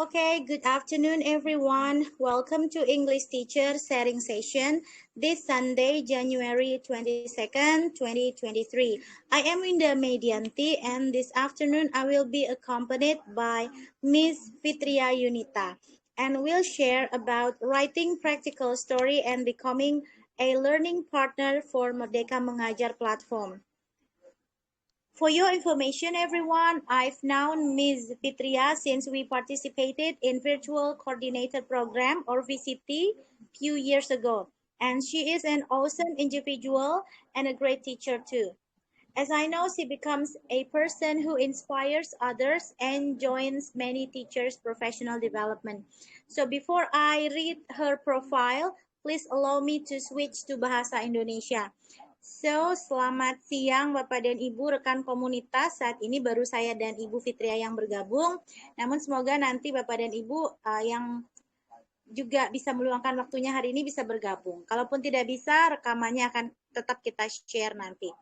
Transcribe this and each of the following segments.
Okay, good afternoon, everyone. Welcome to English Teacher Sharing Session this Sunday, January 22nd, 2023. I am Winda Medianti, and this afternoon I will be accompanied by Miss Fitria Yunita, and we'll share about writing practical story and becoming a learning partner for Merdeka Mengajar platform. For your information, everyone, I've known Ms. Fitria since we participated in Virtual Coordinator Program or VCT few years ago. And she is an awesome individual and a great teacher too. As I know, she becomes a person who inspires others and joins many teachers' professional development. So before I read her profile, please allow me to switch to Bahasa Indonesia. So, selamat siang Bapak dan Ibu rekan komunitas. Saat ini baru saya dan Ibu Fitria yang bergabung. Namun semoga nanti Bapak dan Ibu yang juga bisa meluangkan waktunya hari ini bisa bergabung. Kalaupun tidak bisa, rekamannya akan tetap kita share nanti.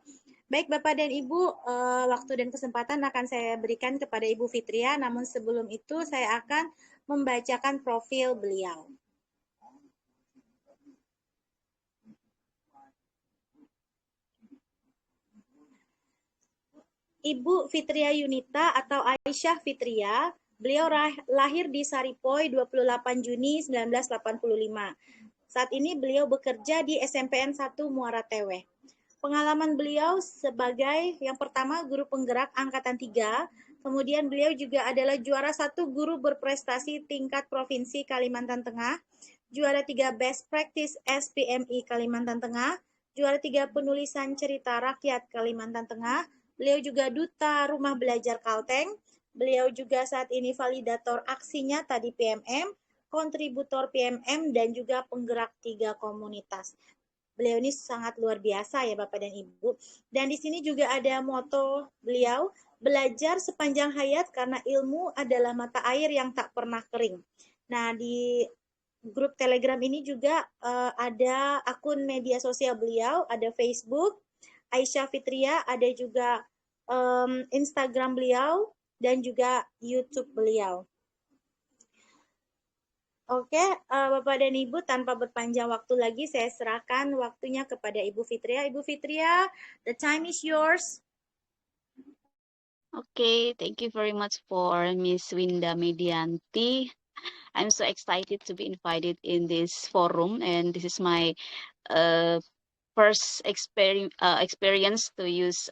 Baik Bapak dan Ibu, waktu dan kesempatan akan saya berikan kepada Ibu Fitria. Namun sebelum itu saya akan membacakan profil beliau. Ibu Fitria Yunita atau Aisyah Fitria, beliau lahir di Saripoi 28 Juni 1985. Saat ini beliau bekerja di SMPN 1 Muara Tewe. Pengalaman beliau sebagai yang pertama guru penggerak angkatan 3, kemudian beliau juga adalah juara 1 guru berprestasi tingkat provinsi Kalimantan Tengah, juara 3 best practice SPMI Kalimantan Tengah, juara 3 penulisan cerita rakyat Kalimantan Tengah. Beliau juga duta rumah belajar Kalteng. Beliau juga saat ini validator aksi nyata di PMM, kontributor PMM, dan juga penggerak 3 komunitas. Beliau ini sangat luar biasa ya Bapak dan Ibu. Dan di sini juga ada moto beliau, belajar sepanjang hayat karena ilmu adalah mata air yang tak pernah kering. Nah, di grup Telegram ini juga ada akun media sosial beliau, ada Facebook, Aisyah Fitria, ada juga Instagram beliau, dan juga YouTube beliau. Oke, Bapak dan Ibu, tanpa berpanjang waktu lagi, saya serahkan waktunya kepada Ibu Fitria. Ibu Fitria, the time is yours. Okay, thank you very much for Miss Winda Medianti. I'm so excited to be invited in this forum, and this is my first experience to use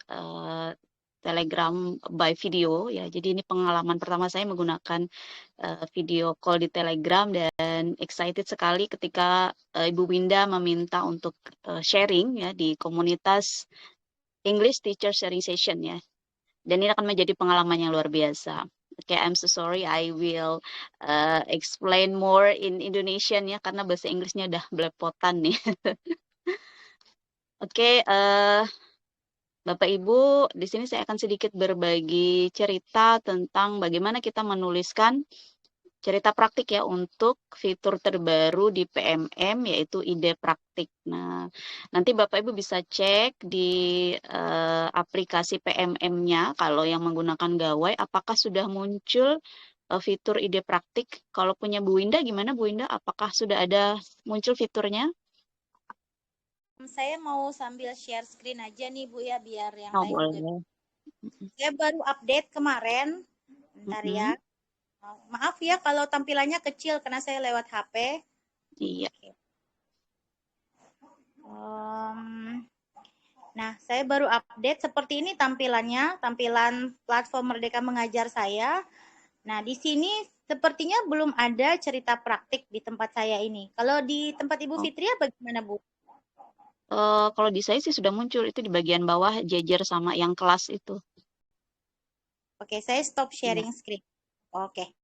Telegram by video ya. Jadi ini pengalaman pertama saya menggunakan video call di Telegram, dan excited sekali ketika Ibu Winda meminta untuk sharing ya di komunitas English Teacher Sharing Session ya. Dan ini akan menjadi pengalaman yang luar biasa. Okay, I'm so sorry. I will explain more in Indonesian ya, karena bahasa Inggrisnya udah belepotan nih. Oke, Bapak Ibu, di sini saya akan sedikit berbagi cerita tentang bagaimana kita menuliskan cerita praktik ya untuk fitur terbaru di PMM, yaitu ide praktik. Nah, nanti Bapak Ibu bisa cek di aplikasi PMM-nya kalau yang menggunakan Gawai, apakah sudah muncul fitur ide praktik. Kalau punya Bu Winda, gimana Bu Winda? Apakah sudah ada muncul fiturnya? Saya mau sambil share screen aja nih Bu ya, biar yang Oh, lain boleh. juga. Saya baru update kemarin. Bentar ya. Maaf ya kalau tampilannya kecil karena saya lewat HP. Iya. Nah, saya baru update seperti ini tampilannya, tampilan platform Merdeka Mengajar saya. Nah, di sini sepertinya belum ada cerita praktik di tempat saya ini. Kalau di tempat Ibu Fitria bagaimana, Bu? Kalau di saya sih sudah muncul, itu di bagian bawah jejer sama yang kelas itu. Oke, saya stop sharing screen. Oke.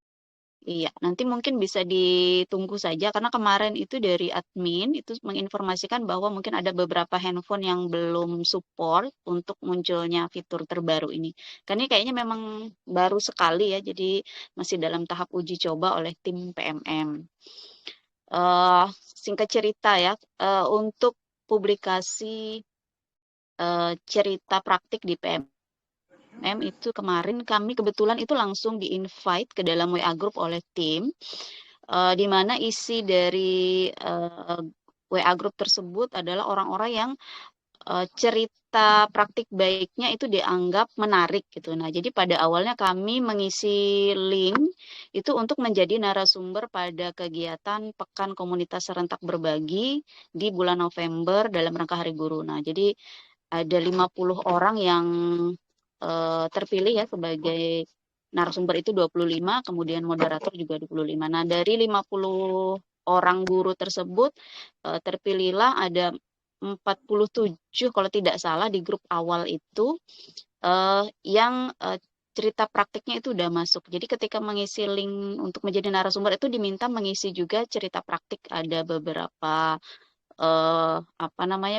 Iya, nanti mungkin bisa ditunggu saja karena kemarin itu dari admin itu menginformasikan bahwa mungkin ada beberapa handphone yang belum support untuk munculnya fitur terbaru ini. Karena ini kayaknya memang baru sekali ya, jadi masih dalam tahap uji coba oleh tim PMM. Singkat cerita ya, untuk publikasi cerita praktik di PMM PMM itu kemarin kami kebetulan itu langsung di-invite ke dalam WA group oleh tim, di mana isi dari WA group tersebut adalah orang-orang yang cerita praktik baiknya itu dianggap menarik gitu. Nah, jadi pada awalnya kami mengisi link itu untuk menjadi narasumber pada kegiatan Pekan Komunitas Serentak Berbagi di bulan November dalam rangka Hari Guru. Nah, jadi ada 50 orang yang terpilih ya sebagai narasumber itu 25, kemudian moderator juga 25. Nah, dari 50 orang guru tersebut terpilihlah ada 47 kalau tidak salah di grup awal itu yang cerita praktiknya itu udah masuk. Jadi ketika mengisi link untuk menjadi narasumber itu diminta mengisi juga cerita praktik. Ada beberapa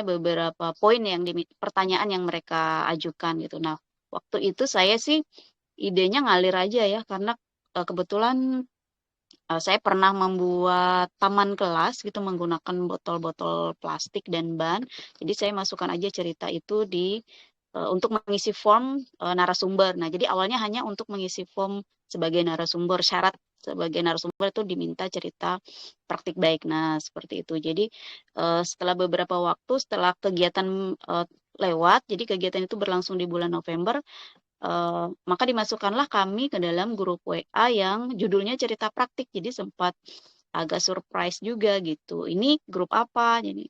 beberapa poin yang pertanyaan yang mereka ajukan gitu. Nah, waktu itu saya sih idenya ngalir aja ya karena kebetulan saya pernah membuat taman kelas gitu menggunakan botol-botol plastik dan ban. Jadi saya masukkan aja cerita itu untuk mengisi form narasumber. Nah, jadi awalnya hanya untuk mengisi form sebagai narasumber. Syarat sebagai narasumber itu diminta cerita praktik baik. Nah, seperti itu. Jadi setelah beberapa waktu, setelah kegiatan lewat, jadi kegiatan itu berlangsung di bulan November, maka dimasukkanlah kami ke dalam grup WA yang judulnya cerita praktik. Jadi sempat agak surprise juga gitu. Ini grup apa? Jadi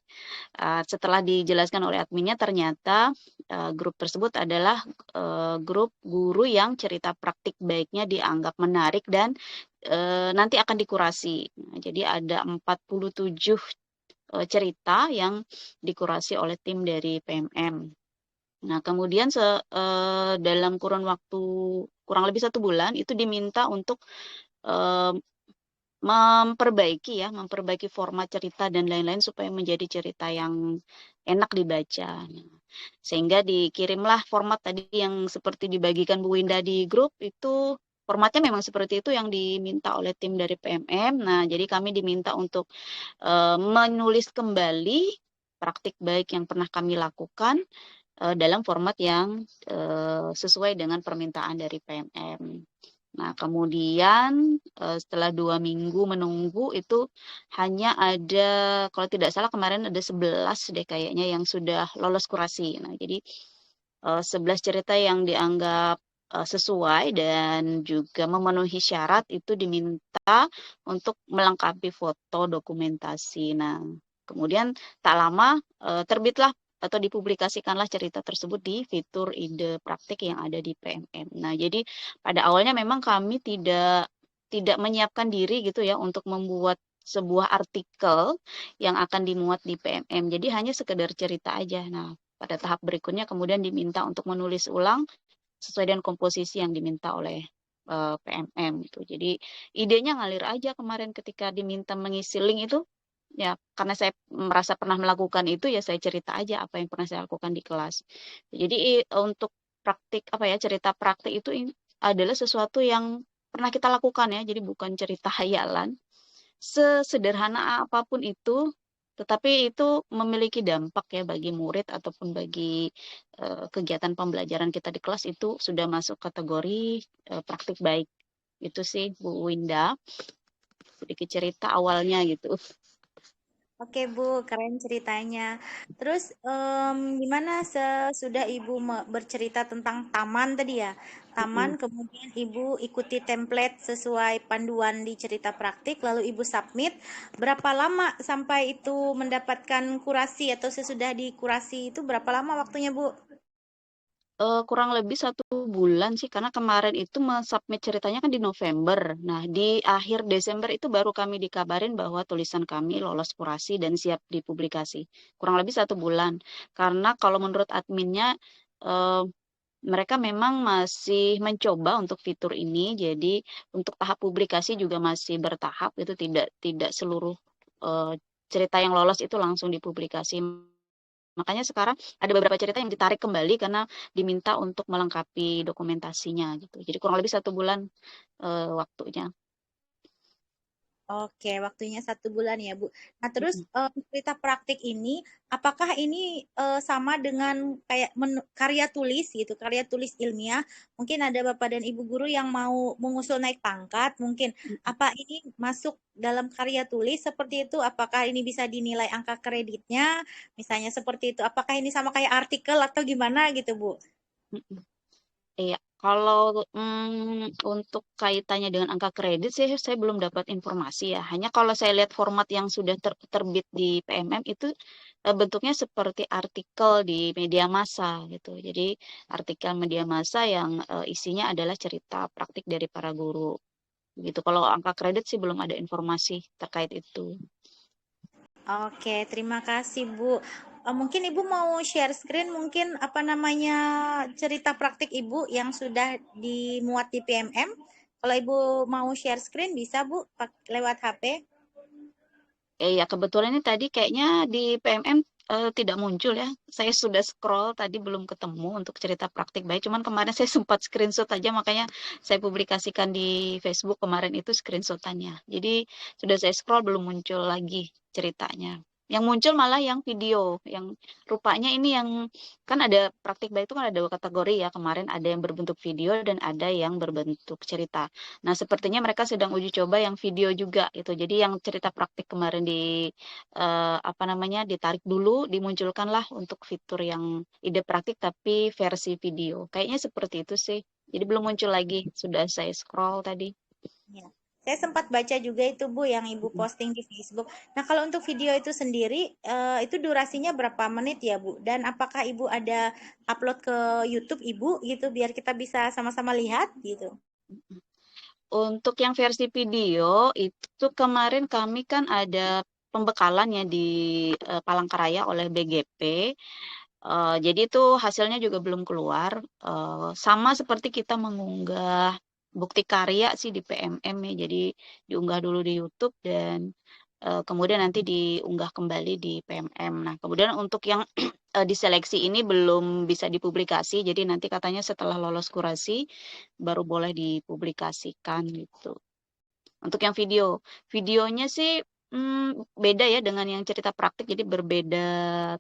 setelah dijelaskan oleh adminnya ternyata grup tersebut adalah grup guru yang cerita praktik baiknya dianggap menarik dan nanti akan dikurasi. Nah, jadi ada 47 cerita yang dikurasi oleh tim dari PMM. Nah, kemudian dalam kurun waktu kurang lebih 1 bulan itu diminta untuk memperbaiki format cerita dan lain-lain supaya menjadi cerita yang enak dibaca. Nah, sehingga dikirimlah format tadi yang seperti dibagikan Bu Winda di grup itu formatnya memang seperti itu yang diminta oleh tim dari PMM. Nah, jadi kami diminta untuk menulis kembali praktik baik yang pernah kami lakukan dalam format yang sesuai dengan permintaan dari PMM. Nah, kemudian setelah 2 minggu menunggu itu hanya ada, kalau tidak salah kemarin ada 11 deh kayaknya yang sudah lolos kurasi. Nah, jadi 11 cerita yang dianggap sesuai dan juga memenuhi syarat itu diminta untuk melengkapi foto dokumentasi. Nah, kemudian tak lama terbitlah atau dipublikasikanlah cerita tersebut di fitur ide praktik yang ada di PMM. Nah, jadi pada awalnya memang kami tidak menyiapkan diri gitu ya untuk membuat sebuah artikel yang akan dimuat di PMM. Jadi hanya sekedar cerita aja. Nah, pada tahap berikutnya kemudian diminta untuk menulis ulang sesuai dengan komposisi yang diminta oleh PMM itu. Jadi idenya ngalir aja kemarin ketika diminta mengisi link itu. Ya, karena saya merasa pernah melakukan itu, ya saya cerita aja apa yang pernah saya lakukan di kelas. Jadi untuk praktik cerita praktik itu adalah sesuatu yang pernah kita lakukan ya. Jadi bukan cerita hayalan. Sesederhana apapun itu, tetapi itu memiliki dampak ya bagi murid ataupun bagi kegiatan pembelajaran kita di kelas itu sudah masuk kategori praktik baik. Itu sih Bu Winda, sedikit cerita awalnya gitu. Oke Bu, keren ceritanya. Terus gimana sesudah Ibu bercerita tentang taman tadi ya? Taman, kemudian Ibu ikuti template sesuai panduan di cerita praktik, lalu Ibu submit. Berapa lama sampai itu mendapatkan kurasi atau sesudah dikurasi itu berapa lama waktunya Bu? Kurang lebih 1 bulan sih, karena kemarin itu submit ceritanya kan di November. Nah, di akhir Desember itu baru kami dikabarin bahwa tulisan kami lolos kurasi dan siap dipublikasi. Kurang lebih 1 bulan. Karena kalau menurut adminnya, mereka memang masih mencoba untuk fitur ini, jadi untuk tahap publikasi juga masih bertahap, itu tidak seluruh cerita yang lolos itu langsung dipublikasi. Makanya sekarang ada beberapa cerita yang ditarik kembali karena diminta untuk melengkapi dokumentasinya gitu. Jadi kurang lebih 1 bulan waktunya. Oke, waktunya 1 bulan ya, Bu. Nah, terus Mm-mm. cerita praktik ini, apakah ini sama dengan kayak karya tulis gitu, karya tulis ilmiah? Mungkin ada Bapak dan Ibu guru yang mau mengusul naik pangkat, mungkin. Apa ini masuk dalam karya tulis seperti itu? Apakah ini bisa dinilai angka kreditnya? Misalnya seperti itu. Apakah ini sama kayak artikel atau gimana gitu, Bu? Mm-mm. Iya, kalau untuk kaitannya dengan angka kredit sih saya belum dapat informasi ya. Hanya kalau saya lihat format yang sudah terbit di PMM itu bentuknya seperti artikel di media massa gitu. Jadi artikel media massa yang isinya adalah cerita praktik dari para guru gitu. Kalau angka kredit sih belum ada informasi terkait itu. Oke, terima kasih Bu. Mungkin Ibu mau share screen, mungkin apa namanya cerita praktik Ibu yang sudah dimuat di PMM. Kalau Ibu mau share screen bisa Bu lewat HP. Ya kebetulan ini tadi kayaknya di PMM tidak muncul ya. Saya sudah scroll tadi belum ketemu untuk cerita praktik baik. Cuman kemarin saya sempat screenshot aja makanya saya publikasikan di Facebook kemarin itu screenshotannya. Jadi sudah saya scroll belum muncul lagi ceritanya. Yang muncul malah yang video, yang rupanya ini yang kan ada praktik baik itu kan ada 2 kategori ya. Kemarin ada yang berbentuk video dan ada yang berbentuk cerita. Nah, sepertinya mereka sedang uji coba yang video juga itu. Jadi yang cerita praktik kemarin apa namanya ditarik dulu, dimunculkanlah untuk fitur yang ide praktik tapi versi video. Kayaknya seperti itu sih. Jadi belum muncul lagi. Sudah saya scroll tadi. Ya. Saya sempat baca juga itu Bu yang Ibu posting di Facebook. Nah, kalau untuk video itu sendiri, itu durasinya berapa menit ya Bu? Dan apakah Ibu ada upload ke YouTube Ibu gitu biar kita bisa sama-sama lihat gitu? Untuk yang versi video itu kemarin kami kan ada pembekalan ya di Palangkaraya oleh BGP. Jadi itu hasilnya juga belum keluar. Sama seperti kita mengunggah bukti karya sih di PMM ya. Jadi diunggah dulu di YouTube dan kemudian nanti diunggah kembali di PMM. Nah, kemudian untuk yang diseleksi ini belum bisa dipublikasi. Jadi nanti katanya setelah lolos kurasi baru boleh dipublikasikan gitu. Untuk yang video, videonya sih beda ya dengan yang cerita praktik, jadi berbeda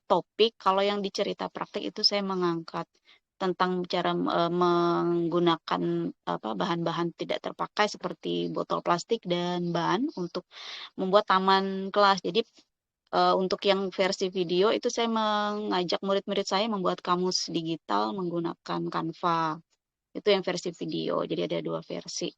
topik. Kalau yang di cerita praktik itu saya mengangkat tentang cara menggunakan apa bahan-bahan tidak terpakai seperti botol plastik dan ban untuk membuat taman kelas. Jadi untuk yang versi video itu saya mengajak murid-murid saya membuat kamus digital menggunakan Canva. Itu yang versi video. Jadi ada 2 versi.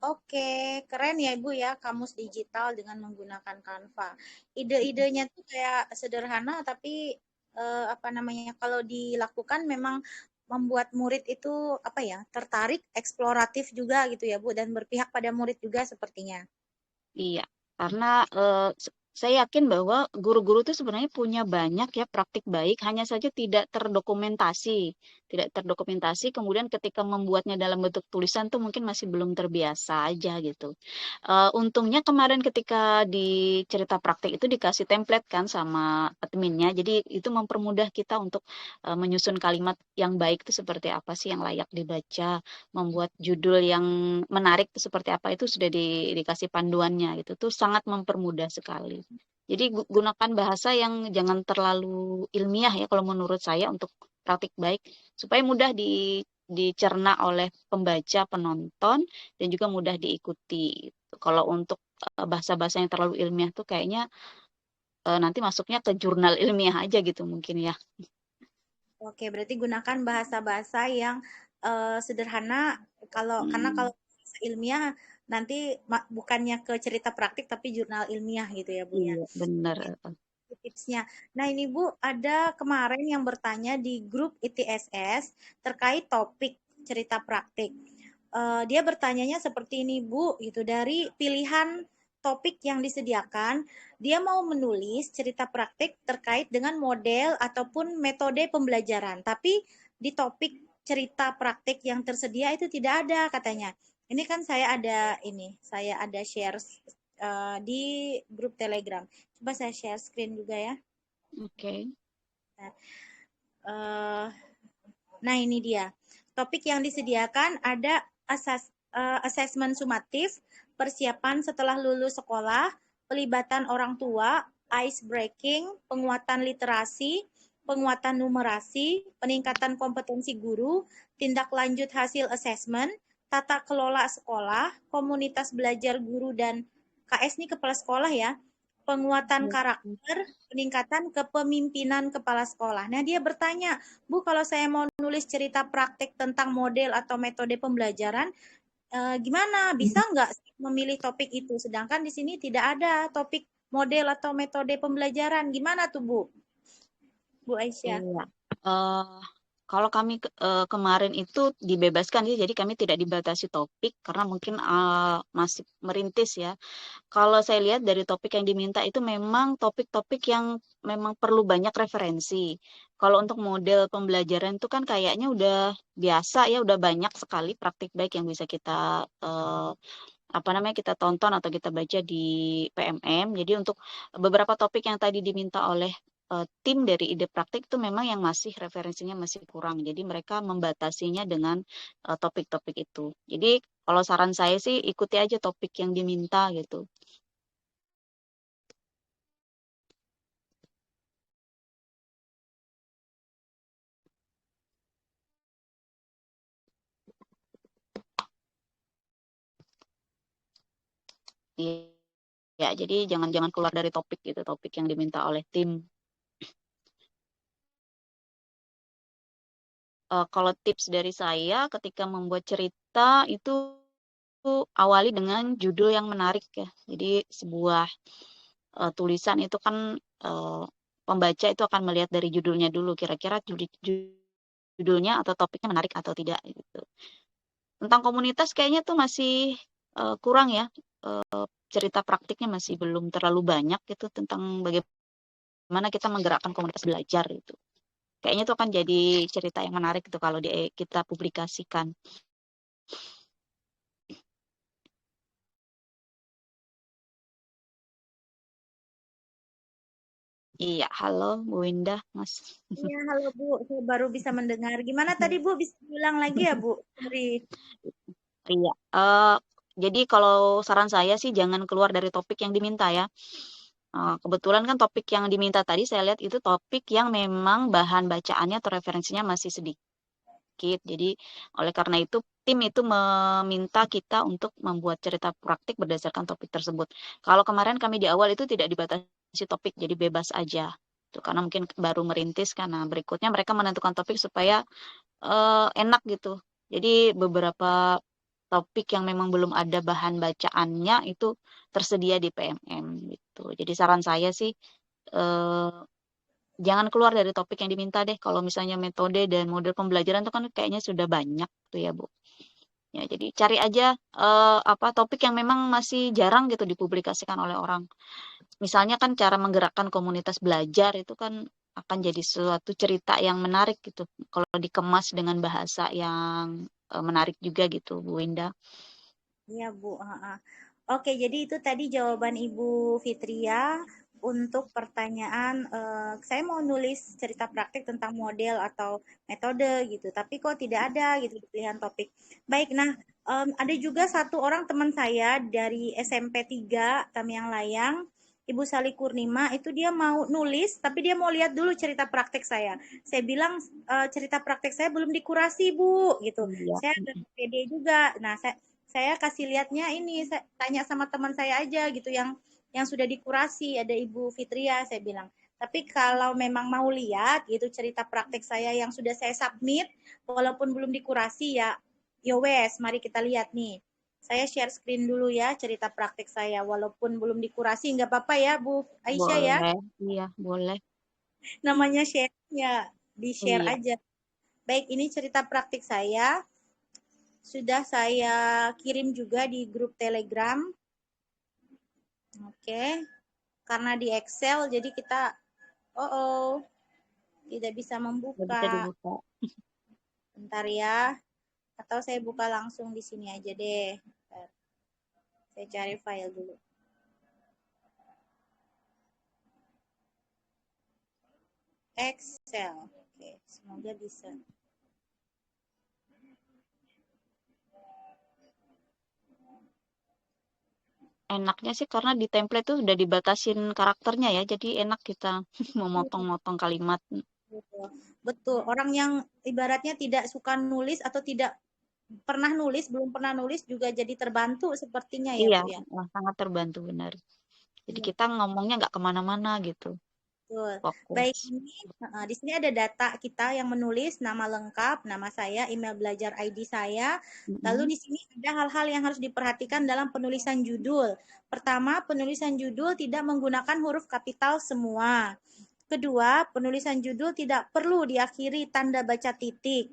Oke, keren ya Ibu ya, kamus digital dengan menggunakan Canva. Ide-idenya tuh kayak sederhana, tapi apa namanya, kalau dilakukan memang membuat murid itu apa ya, tertarik, eksploratif juga gitu ya Bu, dan berpihak pada murid juga sepertinya. Iya, karena saya yakin bahwa guru-guru itu sebenarnya punya banyak ya praktik baik, hanya saja tidak terdokumentasi. Tidak terdokumentasi, kemudian ketika membuatnya dalam bentuk tulisan tuh mungkin masih belum terbiasa aja gitu. Untungnya kemarin ketika di cerita praktik itu dikasih template kan sama adminnya, jadi itu mempermudah kita untuk menyusun kalimat yang baik itu seperti apa sih yang layak dibaca, membuat judul yang menarik itu seperti apa itu sudah dikasih panduannya gitu tuh sangat mempermudah sekali. Jadi gunakan bahasa yang jangan terlalu ilmiah ya kalau menurut saya untuk praktik baik supaya mudah dicerna oleh pembaca, penonton dan juga mudah diikuti. Kalau untuk bahasa-bahasa yang terlalu ilmiah tuh kayaknya nanti masuknya ke jurnal ilmiah aja gitu mungkin ya. Oke, berarti gunakan bahasa-bahasa yang sederhana, karena Hmm, kalau bahasa ilmiah nanti bukannya ke cerita praktik tapi jurnal ilmiah gitu ya Bu ya. iya benar. Tipsnya. Nah, ini Bu, ada kemarin yang bertanya di grup ITSS terkait topik cerita praktik. Dia bertanyanya seperti ini, Bu, gitu. Dari pilihan topik yang disediakan, dia mau menulis cerita praktik terkait dengan model ataupun metode pembelajaran. Tapi di topik cerita praktik yang tersedia itu tidak ada katanya. Ini kan saya ada share di grup Telegram. Coba saya share screen juga ya. Oke. Nah, eh, nah ini dia. Topik yang disediakan ada asesmen sumatif, persiapan setelah lulus sekolah, pelibatan orang tua, ice breaking, penguatan literasi, penguatan numerasi, peningkatan kompetensi guru, tindak lanjut hasil asesmen, tata kelola sekolah, komunitas belajar guru dan KS ini kepala sekolah ya, penguatan karakter, peningkatan kepemimpinan kepala sekolah. Nah, dia bertanya, Bu, kalau saya mau nulis cerita praktik tentang model atau metode pembelajaran, gimana? Bisa nggak memilih topik itu? Sedangkan di sini tidak ada topik model atau metode pembelajaran. Gimana tuh, Bu? Bu Aisyah. Iya. Eh, kalau kami kemarin itu dibebaskan sih, jadi kami tidak dibatasi topik karena mungkin masih merintis ya. Kalau saya lihat dari topik yang diminta itu memang topik-topik yang memang perlu banyak referensi. Kalau untuk model pembelajaran itu kan kayaknya udah biasa ya, udah banyak sekali praktik baik yang bisa kita apa namanya kita tonton atau kita baca di PMM. Jadi untuk beberapa topik yang tadi diminta oleh tim dari ide praktik itu memang yang masih referensinya masih kurang. Jadi mereka membatasinya dengan topik-topik itu. Jadi kalau saran saya sih ikuti aja topik yang diminta gitu. Iya, jadi jangan keluar dari topik gitu, topik yang diminta oleh tim. Kalau tips dari saya ketika membuat cerita itu awali dengan judul yang menarik ya. Jadi sebuah tulisan itu kan pembaca itu akan melihat dari judulnya dulu kira-kira judulnya atau topiknya menarik atau tidak gitu. Tentang komunitas kayaknya tuh masih kurang ya. Cerita praktiknya masih belum terlalu banyak gitu tentang bagaimana kita menggerakkan komunitas belajar itu. Kayaknya itu akan jadi cerita yang menarik itu kalau kita publikasikan. Iya, halo Bu Windah, Mas. Iya, halo Bu. Saya baru bisa mendengar. Gimana tadi Bu? Bisa diulang lagi ya Bu? Sorry. Iya, jadi kalau saran saya sih jangan keluar dari topik yang diminta ya. Kebetulan kan topik yang diminta tadi saya lihat itu topik yang memang bahan bacaannya atau referensinya masih sedikit. Jadi oleh karena itu tim itu meminta kita untuk membuat cerita praktik berdasarkan topik tersebut. Kalau kemarin kami di awal itu tidak dibatasi topik, jadi bebas aja. Itu karena mungkin baru merintis karena berikutnya mereka menentukan topik supaya enak gitu. Jadi beberapa topik yang memang belum ada bahan bacaannya itu tersedia di PMM gitu. Jadi saran saya sih eh, jangan keluar dari topik yang diminta deh. Kalau misalnya metode dan model pembelajaran itu kan kayaknya sudah banyak tuh ya Bu. Ya, jadi cari aja apa topik yang memang masih jarang gitu dipublikasikan oleh orang. Misalnya kan cara menggerakkan komunitas belajar itu kan akan jadi suatu cerita yang menarik gitu. Kalau dikemas dengan bahasa yang menarik juga gitu, Bu Winda. Iya, Bu. Heeh. Oke, jadi itu tadi jawaban Ibu Fitria untuk pertanyaan saya mau nulis cerita praktik tentang model atau metode gitu, tapi kok tidak ada gitu di pilihan topik. Baik, nah ada juga satu orang teman saya dari SMP 3 Tamiang Layang, Ibu Sali Kurnima, itu dia mau nulis, tapi dia mau lihat dulu cerita praktik saya. Saya bilang cerita praktik saya belum dikurasi, Bu, gitu. Iya. Saya agak pede juga. Nah, saya kasih lihatnya ini, saya tanya sama teman saya aja gitu yang sudah dikurasi, ada Ibu Fitria, saya bilang. Tapi kalau memang mau lihat gitu cerita praktek saya yang sudah saya submit, walaupun belum dikurasi ya, yo wes, mari kita lihat nih. Saya share screen dulu ya cerita praktek saya, walaupun belum dikurasi, nggak apa-apa ya Bu Aisyah ya. Boleh, iya, boleh. Namanya share ya, di-share Iya, aja. Baik, ini cerita praktik saya. Sudah saya kirim juga di grup Telegram. Oke, karena di Excel jadi kita oh tidak bisa nggak bisa membuka. dibuka. Bentar ya. Atau saya buka langsung di sini aja deh. Bentar. Saya cari file dulu. Excel. Oke, semoga bisa. enaknya sih karena di template tuh udah dibatasin karakternya ya, jadi enak kita memotong-motong kalimat. Betul. Betul. Orang yang ibaratnya tidak suka nulis atau tidak pernah nulis, belum pernah nulis juga jadi terbantu sepertinya ya, Iya, Bu ya. sangat terbantu benar. Jadi Iya, kita ngomongnya nggak kemana-mana gitu, betul. Baik, fokus. ini di sini ada data kita yang menulis nama lengkap, nama saya, email belajar ID saya. Lalu Mm-mm. di sini ada hal-hal yang harus diperhatikan dalam penulisan judul. Pertama, penulisan judul tidak menggunakan huruf kapital semua. Kedua, penulisan judul tidak perlu diakhiri tanda baca titik.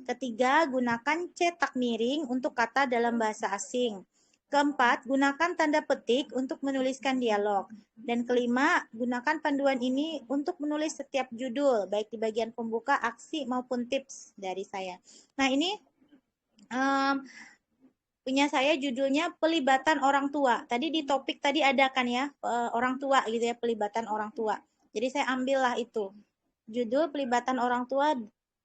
Ketiga, gunakan cetak miring untuk kata dalam bahasa asing. Keempat, gunakan tanda petik untuk menuliskan dialog. Dan kelima, gunakan panduan ini untuk menulis setiap judul, baik di bagian pembuka, aksi, maupun tips dari saya. Nah, ini um, punya saya judulnya pelibatan orang tua. Tadi di topik tadi ada kan ya, orang tua gitu ya, pelibatan orang tua. Jadi saya ambillah itu. Judul pelibatan orang tua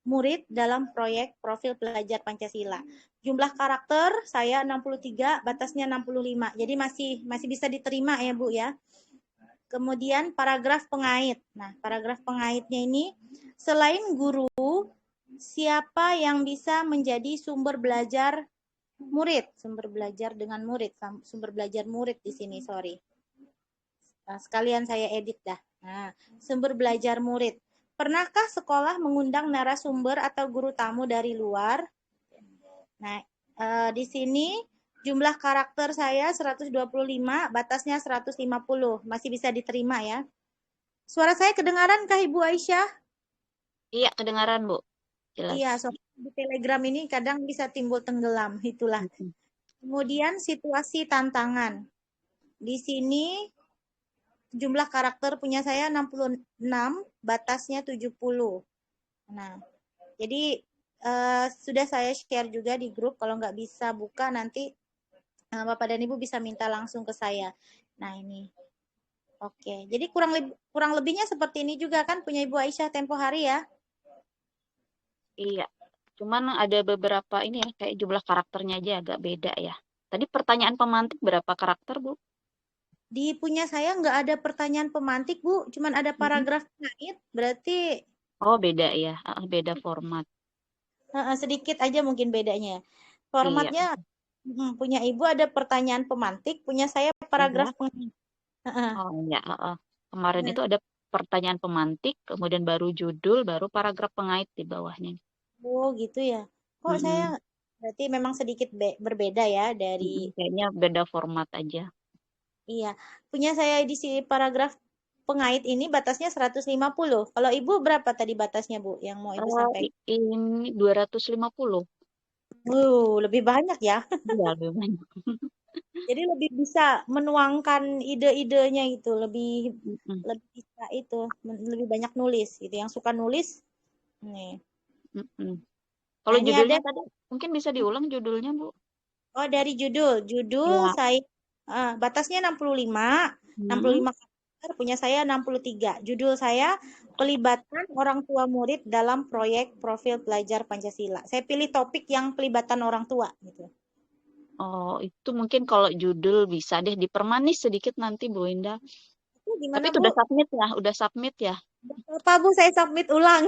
murid dalam proyek profil pelajar Pancasila. Jumlah karakter saya 63, batasnya 65. Jadi masih bisa diterima ya, Bu ya. Kemudian paragraf pengait. Nah, paragraf pengaitnya ini selain guru, siapa yang bisa menjadi sumber belajar murid, sumber belajar dengan murid, sumber belajar murid di sini, sorry. Nah, sekalian saya edit dah. Nah, sumber belajar murid. Pernahkah sekolah mengundang narasumber atau guru tamu dari luar? Nah, di sini jumlah karakter saya 125, batasnya 150. Masih bisa diterima ya. Suara saya kedengaran kah Ibu Aisyah? Iya, kedengaran, Bu. Jelas. Iya, soalnya di Telegram ini kadang bisa timbul tenggelam, itulah. Mm-mm. Kemudian situasi tantangan. Di sini jumlah karakter punya saya 66, batasnya 70. Nah, jadi sudah saya share juga di grup. Kalau nggak bisa buka nanti Bapak dan Ibu bisa minta langsung ke saya. Nah, ini. Oke. Jadi kurang lebihnya seperti ini juga kan punya Ibu Aisyah tempo hari ya. Iya. Cuman ada beberapa ini ya, kayak jumlah karakternya aja agak beda ya. Tadi pertanyaan pemantik berapa karakter, Bu? Di punya saya nggak ada pertanyaan pemantik, Bu. Cuman ada Mm-mm. paragraf pengait. Berarti Oh, beda ya. Beda format. sedikit aja mungkin bedanya. Iya. Formatnya punya Ibu ada pertanyaan pemantik, punya saya paragraf Ada. pengait. Oh, iya. Kemarin itu ada pertanyaan pemantik, kemudian baru judul, baru paragraf pengait di bawahnya. Oh, gitu ya. Kok saya Mm-mm. berarti memang sedikit berbeda ya dari Kayaknya beda format aja. iya. Punya saya di si paragraf pengait ini batasnya 150. Kalau Ibu berapa tadi batasnya, Bu, yang mau Ibu sampaikan? Ini 250. Lebih banyak ya. Iya, lebih banyak. Jadi lebih bisa menuangkan ide-idenya itu, lebih Mm-mm. lebih bisa itu, lebih banyak nulis gitu. Yang suka nulis nih. Mm-mm. Nah, Kalau ini ada judulnya tadi, mungkin bisa diulang judulnya, Bu? oh dari judul. Judul Ya. saya batasnya 65, Hmm. 65 karakter, punya saya 63. Judul saya pelibatan orang tua murid dalam proyek profil pelajar Pancasila. Saya pilih topik yang pelibatan orang tua gitu. Oh, itu mungkin kalau judul bisa deh dipermanis sedikit nanti, Bu Indah. Itu Tapi gimana, itu Bu? udah submit ya, udah submit ya. Apa, Bu? Saya submit ulang.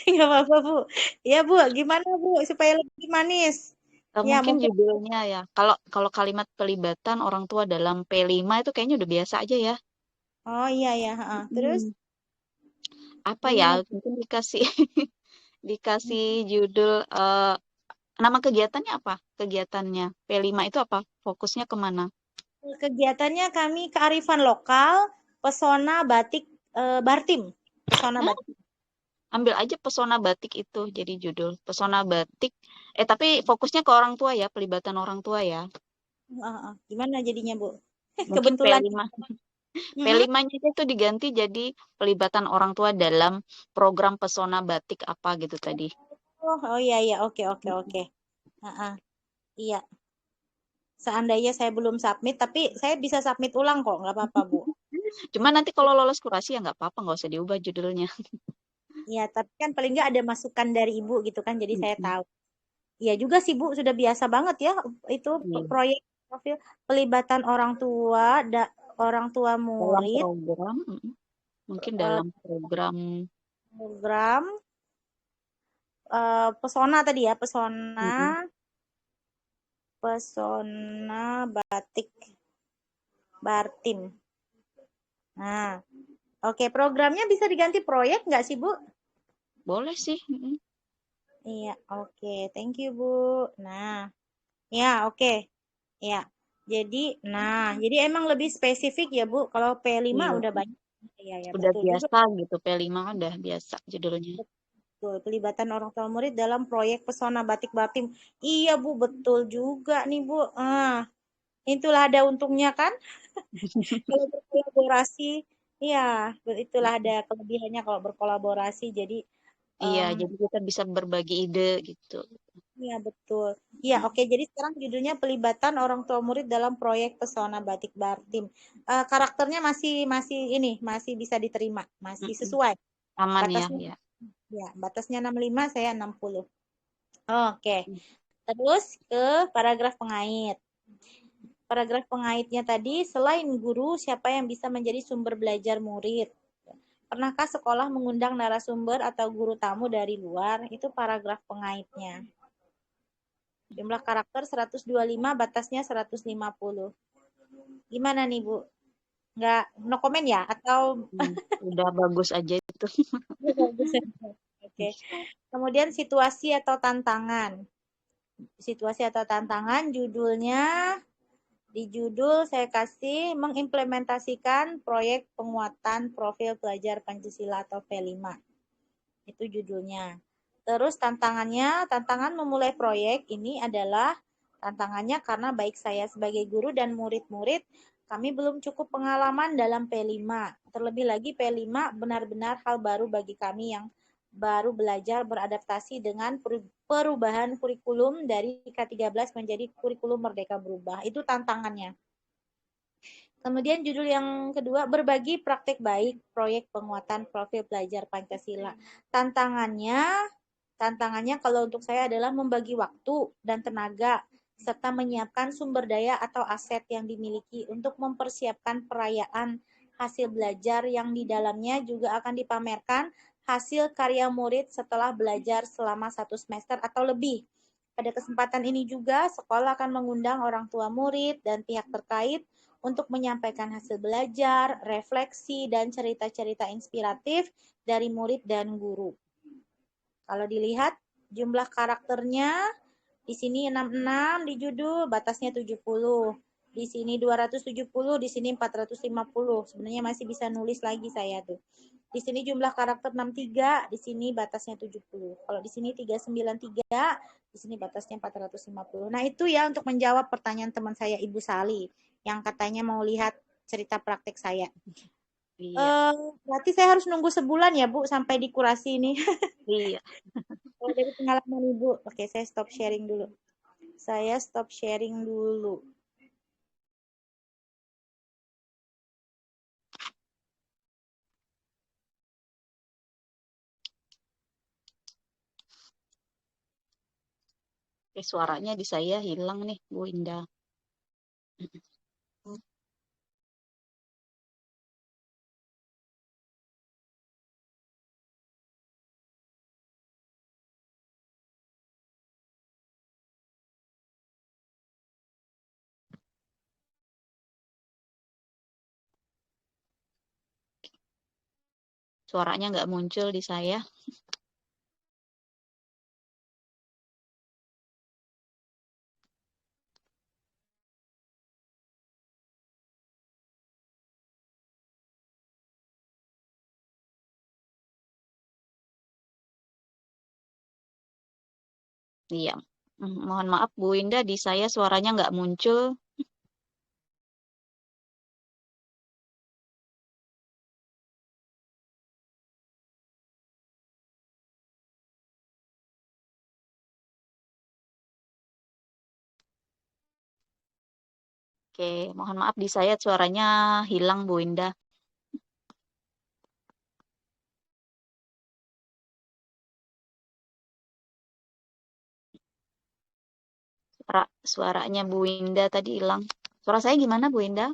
Nggak apa-apa, Bu. Ya, Bu. Gimana, Bu? Supaya lebih manis. Ya, Mungkin mungkin. judulnya ya. Kalau kalau kalimat pelibatan orang tua dalam P5 itu kayaknya udah biasa aja ya. Oh, iya, ya. Terus, Hmm. Apa ya? gimana? Mungkin dikasih dikasih judul nama kegiatannya apa? Kegiatannya P5 itu apa? Fokusnya kemana? Kegiatannya kami kearifan lokal, pesona batik Bartim. Pesona Hmm? batik. Ambil aja pesona batik itu jadi judul. Pesona batik. Tapi fokusnya ke orang tua ya, pelibatan orang tua ya. Gimana jadinya, Bu? Mungkin Kebetulan. P5. Mm-mm. P5-nya itu diganti jadi pelibatan orang tua dalam program pesona batik apa gitu tadi. Oh iya iya, oke oke oke. Iya. Seandainya saya belum submit, tapi saya bisa submit ulang kok, nggak apa-apa, Bu. Cuma nanti kalau lolos kurasi ya nggak apa-apa, nggak usah diubah judulnya. Iya, tapi kan paling nggak ada masukan dari Ibu gitu kan, jadi saya Mm-mm. tahu. Iya juga sih, Bu, sudah biasa banget ya itu Iya. proyek profil pelibatan orang tua Dalam murid, program, mungkin eh, dalam program program pesona tadi ya, pesona mm, pesona batik Bartim. Nah, oke, programnya bisa diganti proyek nggak sih, Bu? boleh sih. Iya, oke. Thank you, Bu. Nah, ya, oke. Ya. Jadi emang lebih spesifik ya, Bu. Kalau P5 Iya, udah banyak. Iya, ya, udah betul juga. biasa gitu. P5 kan udah biasa judulnya. Betul, pelibatan orang tua murid dalam proyek Pesona Batik Batim. Iya, Bu, betul juga nih, Bu. Itulah ada untungnya kan? Kalau berkolaborasi, iya, itulah ada kelebihannya kalau berkolaborasi. Jadi, Iya, em, jadi kita bisa berbagi ide gitu. iya betul. Iya, oke. Jadi sekarang judulnya pelibatan orang tua murid dalam proyek Pesona Batik Bartim. Karakternya masih masih ini masih bisa diterima, masih Mm-mm. sesuai. Aman ya, Batasnya ya. ya, batasnya 65, saya 60. Oke. Terus ke paragraf pengait. Paragraf pengaitnya tadi, selain guru, siapa yang bisa menjadi sumber belajar murid? Pernahkah sekolah mengundang narasumber atau guru tamu dari luar? Itu paragraf pengaitnya. Jumlah karakter 125, batasnya 150. Gimana nih, Bu? Nggak, no comment ya? Atau Udah bagus aja itu. Oke. Kemudian situasi atau tantangan. Situasi atau tantangan, judulnya di judul saya kasih mengimplementasikan proyek penguatan profil pelajar Pancasila atau P5. Itu judulnya. Terus tantangan memulai proyek ini adalah tantangannya karena baik saya sebagai guru dan murid-murid, kami belum cukup pengalaman dalam P5. Terlebih lagi P5 benar-benar hal baru bagi kami yang baru belajar beradaptasi dengan perubahan kurikulum dari K13 menjadi kurikulum Merdeka Berubah. Itu tantangannya. Kemudian judul yang kedua, berbagi praktek baik proyek penguatan profil pelajar Pancasila. Tantangannya kalau untuk saya adalah membagi waktu dan tenaga serta menyiapkan sumber daya atau aset yang dimiliki untuk mempersiapkan perayaan hasil belajar yang di dalamnya juga akan dipamerkan hasil karya murid setelah belajar selama 1 semester atau lebih. Pada kesempatan ini juga, sekolah akan mengundang orang tua murid dan pihak terkait untuk menyampaikan hasil belajar, refleksi, dan cerita-cerita inspiratif dari murid dan guru. Kalau dilihat jumlah karakternya di sini 66 di judul, batasnya 70. Di sini 270, di sini 450. Sebenarnya masih bisa nulis lagi saya tuh. Di sini jumlah karakter 63, di sini batasnya 70. Kalau di sini 393, di sini batasnya 450. Nah, itu ya untuk menjawab pertanyaan teman saya Ibu Sali yang katanya mau lihat cerita praktek saya. Iya, Berarti saya harus nunggu sebulan ya, Bu, sampai dikurasi ini. iya. Kalau dari pengalaman Ibu, oke, saya stop sharing dulu. Saya stop sharing dulu. Suaranya di saya hilang nih, Bu Indah. Suaranya nggak muncul di saya. Iya. Mohon maaf Bu Indah, di saya suaranya nggak muncul. Oke, mohon maaf di saya suaranya hilang Bu Indah. Suaranya Bu Winda tadi hilang. Suara saya gimana Bu Winda?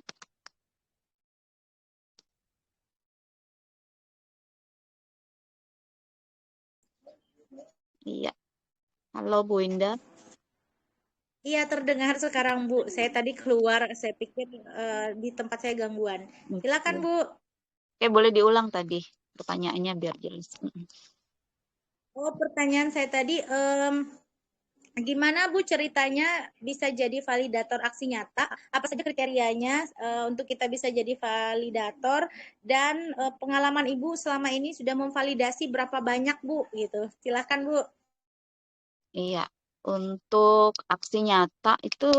Iya. Halo Bu Winda. Iya, terdengar sekarang, Bu. Saya tadi keluar, saya pikir di tempat saya gangguan. Silakan, Oke. Bu. Oke, boleh diulang tadi pertanyaannya biar jelas. Oh, pertanyaan saya tadi, gimana Bu ceritanya bisa jadi validator aksi nyata? Apa saja kriterianya untuk kita bisa jadi validator? Dan pengalaman Ibu selama ini sudah memvalidasi berapa banyak Bu? Gitu. Silakan Bu. Iya, untuk aksi nyata itu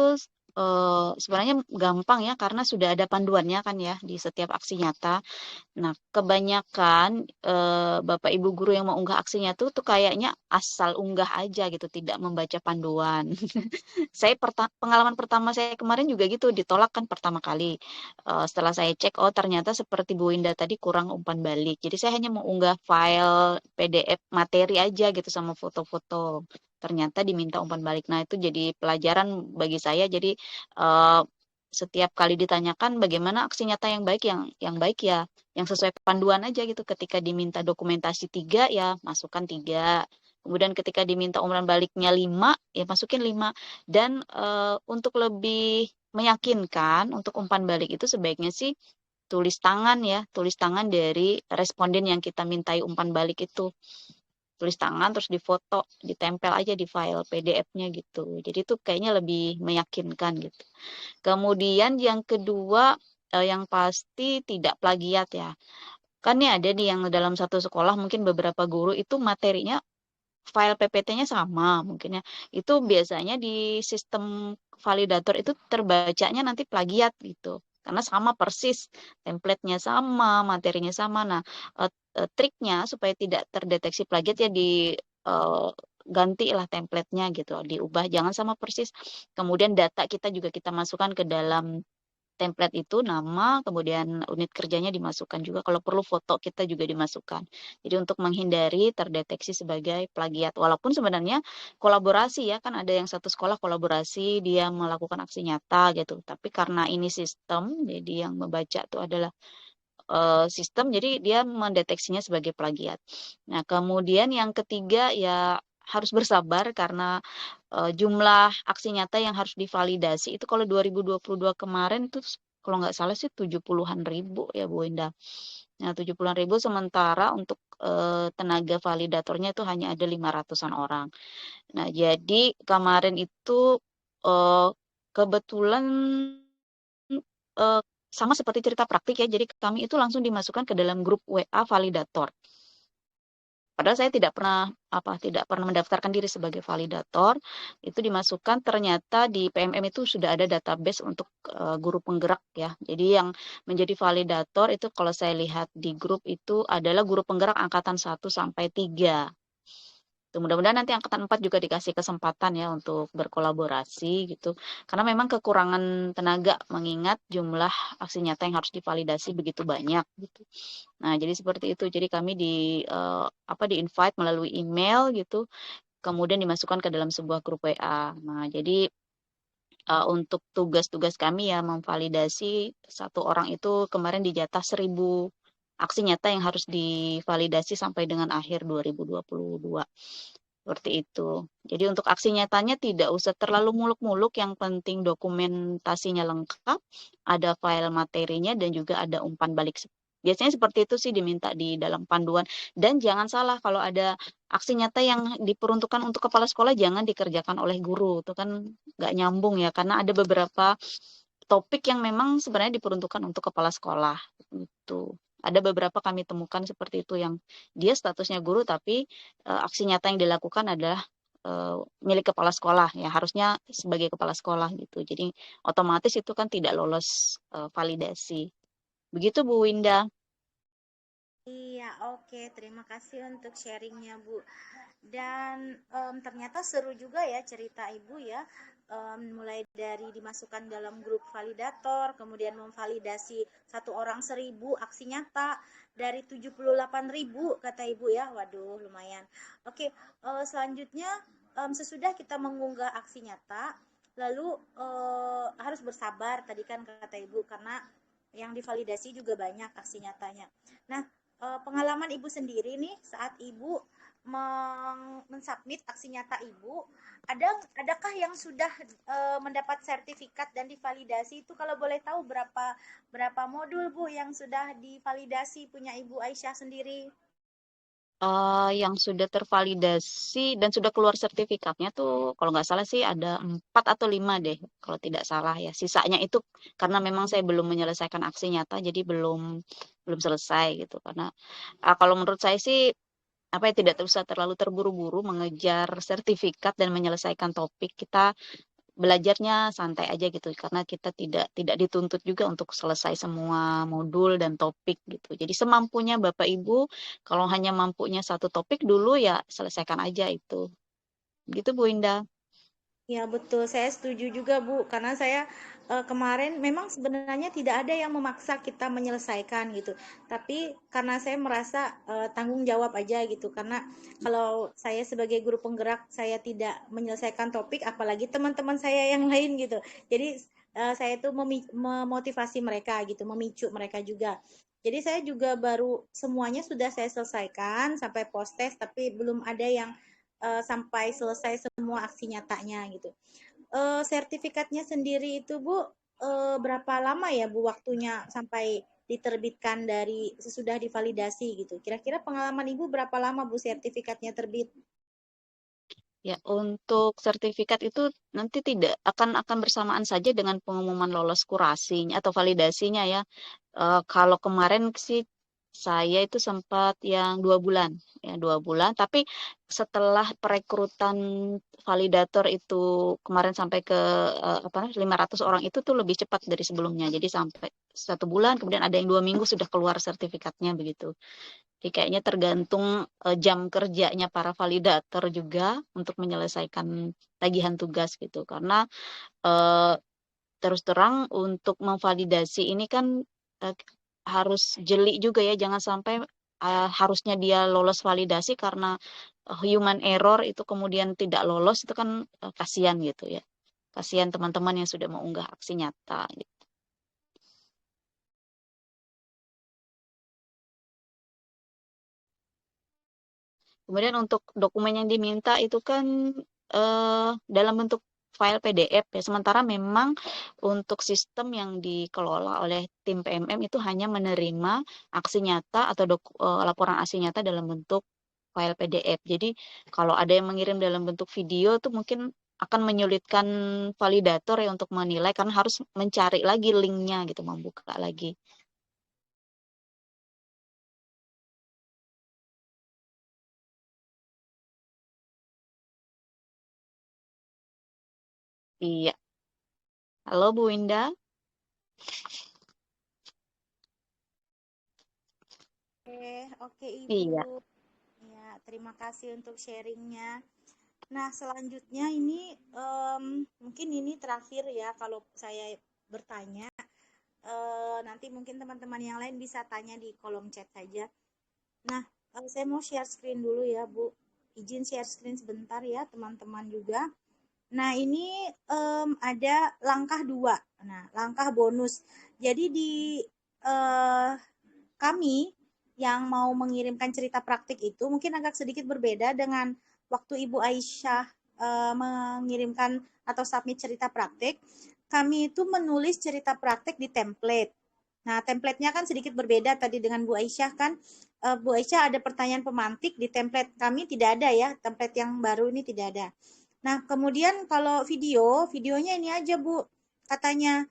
sebenarnya gampang ya karena sudah ada panduannya kan ya di setiap aksi nyata. Nah, kebanyakan Bapak Ibu guru yang mau unggah aksinya tuh kayaknya asal unggah aja gitu, tidak membaca panduan. Saya pengalaman pertama saya kemarin juga gitu ditolak kan pertama kali. Setelah saya cek, oh ternyata seperti Bu Winda tadi kurang umpan balik. Jadi saya hanya mau unggah file PDF materi aja gitu sama foto-foto. Ternyata diminta umpan balik. Nah itu jadi pelajaran bagi saya. Jadi eh, setiap kali ditanyakan bagaimana aksi nyata yang baik, yang baik ya yang sesuai panduan aja gitu. Ketika diminta dokumentasi 3 ya masukkan 3. Kemudian ketika diminta umpan baliknya 5 ya masukin 5. Dan untuk lebih meyakinkan untuk umpan balik itu sebaiknya sih tulis tangan ya, tulis tangan dari responden yang kita mintai umpan balik itu. Tulis tangan terus difoto, ditempel aja di file PDF-nya gitu. Jadi itu kayaknya lebih meyakinkan gitu. Kemudian yang kedua yang pasti tidak plagiat ya. Kan nih ada nih yang dalam satu sekolah mungkin beberapa guru itu materinya file PPT-nya sama mungkin ya. Itu biasanya di sistem validator itu terbacanya nanti plagiat gitu. Karena sama persis, template-nya sama, materinya sama. Nah, triknya supaya tidak terdeteksi plagiat ya di gantilah template-nya gitu, diubah jangan sama persis. Kemudian data kita juga kita masukkan ke dalam template itu nama, kemudian unit kerjanya dimasukkan juga. Kalau perlu foto kita juga dimasukkan. Jadi untuk menghindari terdeteksi sebagai plagiat. Walaupun sebenarnya kolaborasi ya, kan ada yang satu sekolah kolaborasi, dia melakukan aksi nyata gitu. Tapi karena ini sistem, jadi yang membaca itu adalah sistem, jadi dia mendeteksinya sebagai plagiat. Nah, kemudian yang ketiga ya harus bersabar karena jumlah aksi nyata yang harus divalidasi itu kalau 2022 kemarin itu kalau nggak salah sih 70-an ribu ya Bu Indah. Nah, 70-an ribu sementara untuk tenaga validatornya itu hanya ada 500-an orang. Nah, jadi kemarin itu eh, kebetulan eh, sama seperti cerita praktik ya, jadi kami itu langsung dimasukkan ke dalam grup WA validator. Padahal saya tidak pernah mendaftarkan diri sebagai validator. Itu dimasukkan ternyata di PMM itu sudah ada database untuk guru penggerak ya. Jadi yang menjadi validator itu kalau saya lihat di grup itu adalah guru penggerak angkatan 1 sampai 3. Mudah-mudahan nanti angkatan 4 juga dikasih kesempatan ya untuk berkolaborasi gitu. Karena memang kekurangan tenaga mengingat jumlah aksi nyata yang harus divalidasi begitu banyak gitu. Nah, jadi seperti itu. Jadi kami di invite melalui email gitu, kemudian dimasukkan ke dalam sebuah grup WA. Nah, jadi untuk tugas-tugas kami ya memvalidasi satu orang itu kemarin dijatah 1.000 aksi nyata yang harus divalidasi sampai dengan akhir 2022. Seperti itu. Jadi untuk aksi nyatanya tidak usah terlalu muluk-muluk, yang penting dokumentasinya lengkap, ada file materinya dan juga ada umpan balik. Biasanya seperti itu sih diminta di dalam panduan. Dan jangan salah kalau ada aksi nyata yang diperuntukkan untuk kepala sekolah jangan dikerjakan oleh guru. Itu kan nggak nyambung ya karena ada beberapa topik yang memang sebenarnya diperuntukkan untuk kepala sekolah. Itu. Ada beberapa kami temukan seperti itu yang dia statusnya guru tapi aksi nyata yang dilakukan adalah milik kepala sekolah ya harusnya sebagai kepala sekolah gitu. Jadi otomatis itu kan tidak lolos validasi. Begitu Bu Winda. Iya, oke. Terima kasih untuk sharingnya, Bu. Dan ternyata seru juga ya cerita Ibu ya. Mulai dari dimasukkan dalam grup validator, kemudian memvalidasi satu orang 1.000 aksi nyata dari 78.000 kata Ibu ya. Waduh, lumayan. Oke, selanjutnya sesudah kita mengunggah aksi nyata, Lalu harus bersabar tadi kan kata Ibu, karena yang divalidasi juga banyak aksi nyatanya. Nah, pengalaman Ibu sendiri nih saat Ibu mensubmit aksi nyata Ibu, adakah yang sudah mendapat sertifikat dan divalidasi itu, kalau boleh tahu berapa modul Bu yang sudah divalidasi punya Ibu Aisyah sendiri? Yang sudah tervalidasi dan sudah keluar sertifikatnya tuh kalau nggak salah sih ada 4 atau 5 deh, kalau tidak salah ya. Sisanya itu karena memang saya belum menyelesaikan aksi nyata, jadi belum selesai gitu. Karena kalau menurut saya sih apa ya, tidak usah terlalu terburu-buru mengejar sertifikat dan menyelesaikan topik. Kita belajarnya santai aja gitu karena kita tidak dituntut juga untuk selesai semua modul dan topik gitu. Jadi semampunya Bapak Ibu, kalau hanya mampunya satu topik dulu ya selesaikan aja itu. Gitu Bu Indah. Ya betul, saya setuju juga Bu, karena saya kemarin memang sebenarnya tidak ada yang memaksa kita menyelesaikan gitu, tapi karena saya merasa tanggung jawab aja gitu, karena kalau saya sebagai guru penggerak saya tidak menyelesaikan topik, apalagi teman-teman saya yang lain gitu. Jadi saya tuh memotivasi mereka gitu, memicu mereka juga. Jadi saya juga baru semuanya sudah saya selesaikan sampai post test, tapi belum ada yang sampai selesai semua aksi nyatanya gitu. Sertifikatnya sendiri itu Bu, berapa lama ya Bu waktunya sampai diterbitkan dari sesudah divalidasi gitu? Kira-kira pengalaman Ibu berapa lama Bu sertifikatnya terbit? Ya, untuk sertifikat itu nanti tidak akan bersamaan saja dengan pengumuman lolos kurasinya atau validasinya ya. Kalau kemarin sih saya itu sempat yang 2 bulan, ya 2 bulan. Tapi setelah perekrutan validator itu kemarin sampai ke 500 orang itu tuh lebih cepat dari sebelumnya. Jadi sampai 1 bulan, kemudian ada yang 2 minggu sudah keluar sertifikatnya begitu. Jadi kayaknya tergantung jam kerjanya para validator juga untuk menyelesaikan tagihan tugas gitu. Karena eh, terus terang untuk memvalidasi ini kan eh, harus jeli juga ya, jangan sampai harusnya dia lolos validasi karena human error itu kemudian tidak lolos, itu kan kasihan gitu ya. Kasihan teman-teman yang sudah mengunggah aksi nyata gitu. Kemudian untuk dokumen yang diminta itu kan dalam bentuk file PDF ya. Sementara memang untuk sistem yang dikelola oleh tim PMM itu hanya menerima aksi nyata atau laporan aksi nyata dalam bentuk file PDF. Jadi kalau ada yang mengirim dalam bentuk video itu mungkin akan menyulitkan validator ya untuk menilai karena harus mencari lagi linknya gitu, membuka lagi. Iya. Halo Bu Indah. Oke Ibu. Iya. Ya, terima kasih untuk sharingnya. Nah, selanjutnya ini mungkin ini terakhir ya kalau saya bertanya. Nanti mungkin teman-teman yang lain bisa tanya di kolom chat saja. Nah, saya mau share screen dulu ya, Bu. Izin share screen sebentar ya, teman-teman juga. Nah, ini ada langkah 2. Nah, langkah bonus. Jadi di eh, kami yang mau mengirimkan cerita praktik itu mungkin agak sedikit berbeda dengan waktu Ibu Aisyah mengirimkan atau submit cerita praktik. Kami itu menulis cerita praktik di template. Nah, template-nya kan sedikit berbeda tadi dengan Bu Aisyah kan. Bu Aisyah ada pertanyaan pemantik, di template kami tidak ada ya, template yang baru ini tidak ada. Nah, kemudian kalau videonya ini aja Bu. Katanya,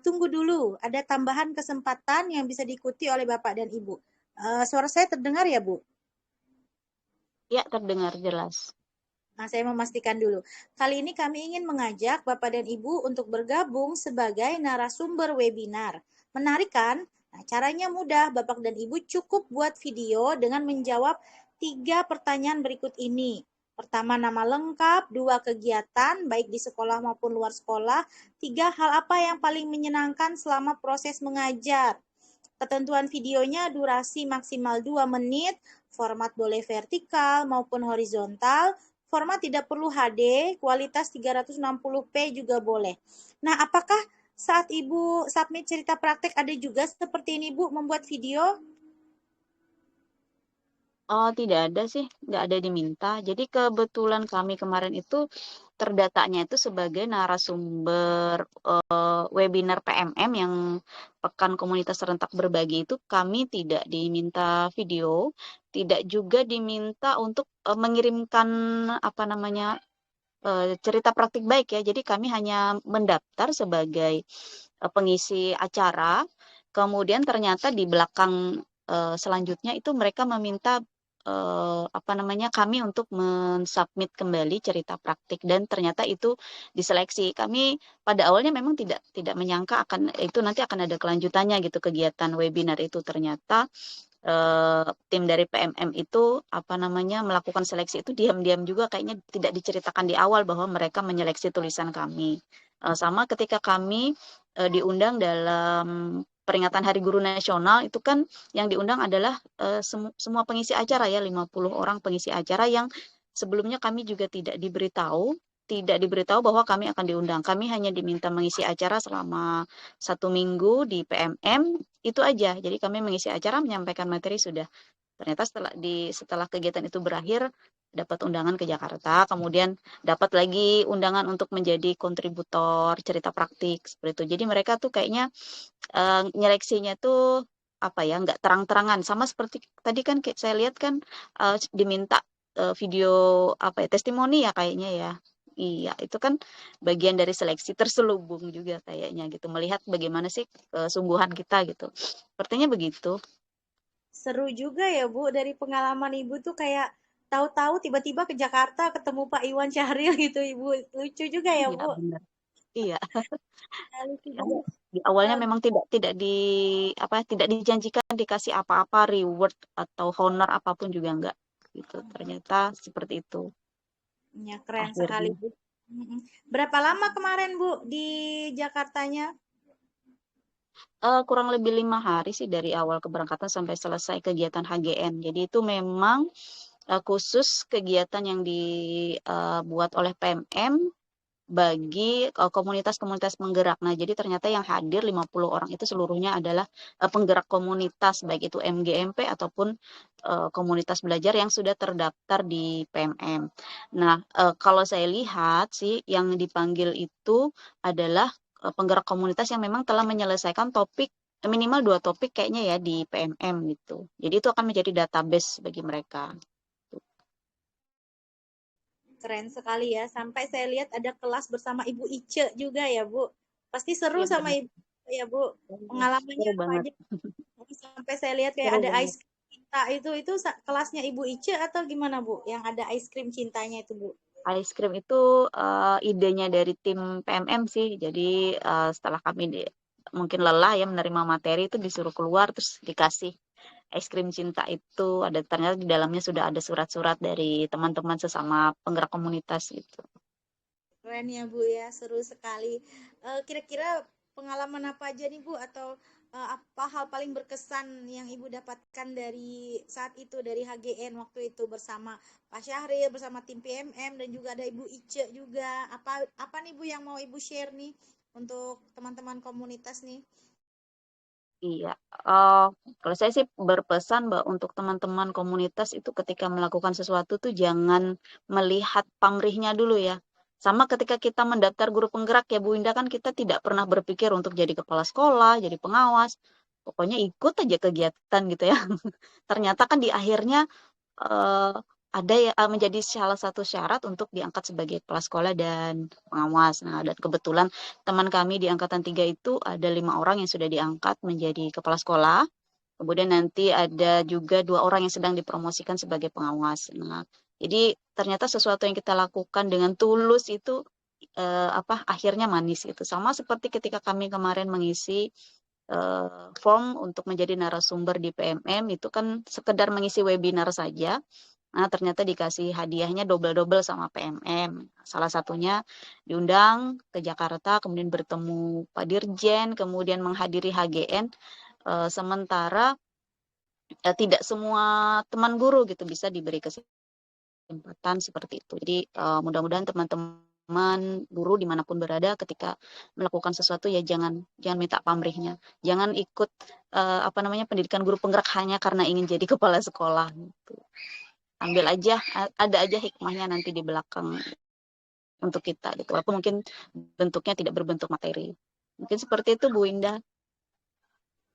tunggu dulu, ada tambahan kesempatan yang bisa diikuti oleh Bapak dan Ibu. Suara saya terdengar ya Bu? Ya, terdengar jelas. Nah, saya memastikan dulu. Kali ini kami ingin mengajak Bapak dan Ibu untuk bergabung sebagai narasumber webinar. Menarik kan? Nah, caranya mudah. Bapak dan Ibu cukup buat video dengan menjawab 3 pertanyaan berikut ini. Pertama, nama lengkap. 2, kegiatan, baik di sekolah maupun luar sekolah. 3, hal apa yang paling menyenangkan selama proses mengajar. Ketentuan videonya durasi maksimal 2 menit, format boleh vertikal maupun horizontal, format tidak perlu HD, kualitas 360p juga boleh. Nah, apakah saat Ibu submit cerita praktek ada juga seperti ini, Bu, membuat video? Oh, tidak ada sih, nggak ada diminta. Jadi kebetulan kami kemarin itu terdatanya itu sebagai narasumber webinar PMM yang Pekan Komunitas Serentak Berbagi itu kami tidak diminta video, tidak juga diminta untuk mengirimkan apa namanya cerita praktik baik ya. Jadi kami hanya mendaftar sebagai pengisi acara. Kemudian ternyata di belakang selanjutnya itu mereka meminta apa namanya kami untuk mensubmit kembali cerita praktik dan ternyata itu diseleksi. Kami pada awalnya memang tidak menyangka akan itu nanti akan ada kelanjutannya gitu kegiatan webinar itu ternyata tim dari PMM itu apa namanya melakukan seleksi itu diam-diam juga kayaknya tidak diceritakan di awal bahwa mereka menyeleksi tulisan kami. Sama ketika kami diundang dalam peringatan Hari Guru Nasional itu kan yang diundang adalah semua pengisi acara ya 50 orang pengisi acara yang sebelumnya kami juga tidak diberitahu bahwa kami akan diundang. Kami hanya diminta mengisi acara selama 1 minggu di PMM itu aja. Jadi kami mengisi acara menyampaikan materi sudah. Ternyata setelah kegiatan itu berakhir dapat undangan ke Jakarta, kemudian dapat lagi undangan untuk menjadi kontributor cerita praktik seperti itu. Jadi mereka tuh kayaknya nyeleksinya tuh apa ya nggak terang-terangan sama seperti tadi kan saya lihat kan diminta video apa ya testimoni ya kayaknya ya. Iya, itu kan bagian dari seleksi terselubung juga kayaknya gitu. Melihat bagaimana sih kesungguhan kita gitu. Sepertinya begitu. Seru juga ya, Bu, dari pengalaman Ibu tuh kayak tahu-tahu tiba-tiba ke Jakarta ketemu Pak Iwan Syahril gitu, Ibu. Lucu juga ya, Iya, Bu. benar. Iya. Nah, lucu Ya, juga. di awalnya Eh, memang tidak dijanjikan dikasih apa-apa reward atau honor apapun juga enggak gitu. Ternyata seperti itu ya, keren sekali, akhirnya. Bu. Mm-mm. Berapa lama kemarin, Bu, di Jakartanya? Kurang lebih 5 hari sih dari awal keberangkatan sampai selesai kegiatan HGN. Jadi itu memang khusus kegiatan yang dibuat oleh PMM bagi komunitas-komunitas penggerak. Nah, jadi ternyata yang hadir 50 orang itu seluruhnya adalah penggerak komunitas, baik itu MGMP ataupun komunitas belajar yang sudah terdaftar di PMM. Nah, kalau saya lihat sih yang dipanggil itu adalah penggerak komunitas yang memang telah menyelesaikan topik minimal 2 topik kayaknya ya di PMM gitu. Jadi itu akan menjadi database bagi mereka. Keren sekali ya. Sampai saya lihat ada kelas bersama Ibu Ice juga ya, Bu. Pasti seru Iya sama benar. Ibu ya, Bu. Pengalamannya Seru apa banget. aja? Sampai saya lihat kayak Seru ada banget. ice cream cinta itu kelasnya Ibu Ice atau gimana, Bu? Yang ada ice cream cintanya itu, Bu. Ice cream itu idenya dari tim PMM sih. Jadi setelah kami mungkin lelah ya menerima materi itu disuruh keluar terus dikasih es krim cinta itu ada ternyata di dalamnya sudah ada surat-surat dari teman-teman sesama penggerak komunitas gitu. Keren ya, Bu ya, seru sekali. Kira-kira pengalaman apa aja nih, Bu, atau apa hal paling berkesan yang Ibu dapatkan dari saat itu dari HGN waktu itu bersama Pak Syahril, bersama tim PMM dan juga ada Ibu Ice juga. Apa nih, Bu, yang mau Ibu share nih untuk teman-teman komunitas nih? Iya, eh, kalau saya sih berpesan bahwa untuk teman-teman komunitas itu ketika melakukan sesuatu tuh jangan melihat pamrihnya dulu ya. Sama ketika kita mendaftar guru penggerak ya Bu Indah kan kita tidak pernah berpikir untuk jadi kepala sekolah, jadi pengawas. Pokoknya ikut aja kegiatan gitu ya. Ternyata kan di akhirnya eh, ada ya menjadi salah satu syarat untuk diangkat sebagai kepala sekolah dan pengawas. Nah, dan kebetulan teman kami di angkatan 3 itu ada 5 orang yang sudah diangkat menjadi kepala sekolah. Kemudian nanti ada juga 2 orang yang sedang dipromosikan sebagai pengawas. Nah, jadi ternyata sesuatu yang kita lakukan dengan tulus itu akhirnya manis gitu. Sama seperti ketika kami kemarin mengisi form untuk menjadi narasumber di PMM itu kan sekedar mengisi webinar saja. Nah, ternyata dikasih hadiahnya double-double sama PMM. Salah satunya diundang ke Jakarta, kemudian bertemu Pak Dirjen, kemudian menghadiri HGN. Sementara tidak semua teman guru gitu bisa diberi kesempatan kesempatan seperti itu. Jadi mudah-mudahan teman-teman guru dimanapun berada ketika melakukan sesuatu ya jangan minta pamrihnya, jangan ikut pendidikan guru penggerak hanya karena ingin jadi kepala sekolah gitu. Ambil aja, ada aja hikmahnya nanti di belakang untuk kita gitu, walaupun mungkin bentuknya tidak berbentuk materi. Mungkin seperti itu Bu Indah.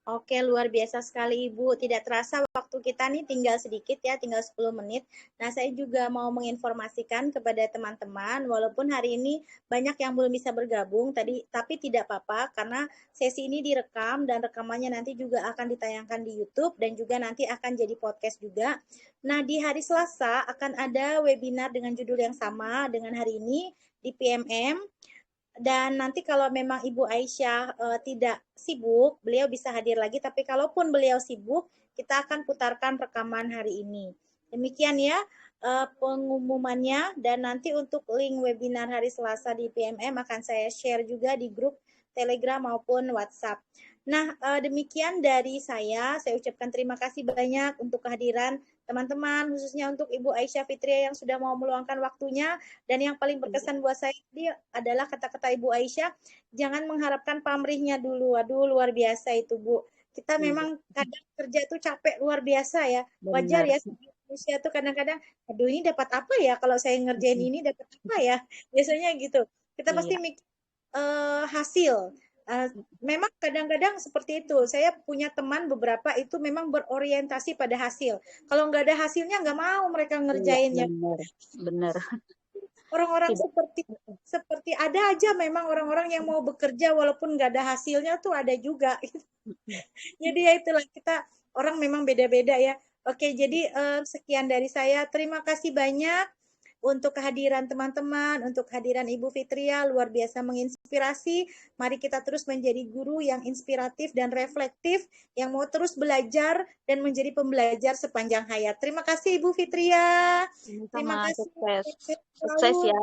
Oke, luar biasa sekali Ibu. Tidak terasa waktu kita nih tinggal sedikit ya, tinggal 10 menit. Nah, saya juga mau menginformasikan kepada teman-teman, walaupun hari ini banyak yang belum bisa bergabung, tapi tidak apa-apa, karena sesi ini direkam dan rekamannya nanti juga akan ditayangkan di YouTube dan juga nanti akan jadi podcast juga. Nah, di hari Selasa akan ada webinar dengan judul yang sama dengan hari ini di PMM. Dan nanti kalau memang Ibu Aisyah tidak sibuk, beliau bisa hadir lagi. Tapi kalaupun beliau sibuk, kita akan putarkan rekaman hari ini. Demikian ya pengumumannya. Dan nanti untuk link webinar hari Selasa di PMM akan saya share juga di grup Telegram maupun WhatsApp. Nah, demikian dari saya. Saya ucapkan terima kasih banyak untuk kehadiran teman-teman, khususnya untuk Ibu Aisyah Fitria yang sudah mau meluangkan waktunya. Dan yang paling berkesan buat saya ini adalah kata-kata Ibu Aisyah, jangan mengharapkan pamrihnya dulu. Aduh, luar biasa itu, Bu. Kita memang kadang kerja itu capek luar biasa ya. Wajar Benar. ya, manusia tuh kadang-kadang, aduh ini dapat apa ya kalau saya ngerjain ini dapat apa ya? Biasanya gitu. Kita pasti Iya. mikir hasil. Memang kadang-kadang seperti itu. Saya punya teman beberapa itu memang berorientasi pada hasil. Kalau nggak ada hasilnya nggak mau mereka Iya, ngerjainnya. benar. Orang-orang Tidak. seperti ada aja memang orang-orang yang mau bekerja walaupun nggak ada hasilnya tuh ada juga. Jadi ya itulah kita orang memang beda-beda ya. Oke, jadi sekian dari saya. Terima kasih banyak untuk kehadiran teman-teman, untuk kehadiran Ibu Fitria, luar biasa menginspirasi. Mari kita terus menjadi guru yang inspiratif dan reflektif, yang mau terus belajar dan menjadi pembelajar sepanjang hayat. Terima kasih Ibu Fitria. Terima Sama-sama, kasih. sukses. Sukses Selalu. ya.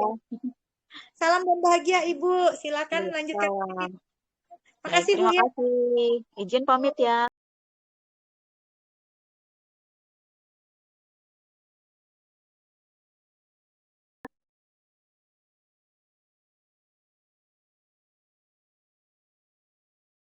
Salam dan bahagia Ibu. Silakan Baik, lanjutkan. salam. Terima Baik, kasih Bu terima ya. kasih. Izin pamit ya.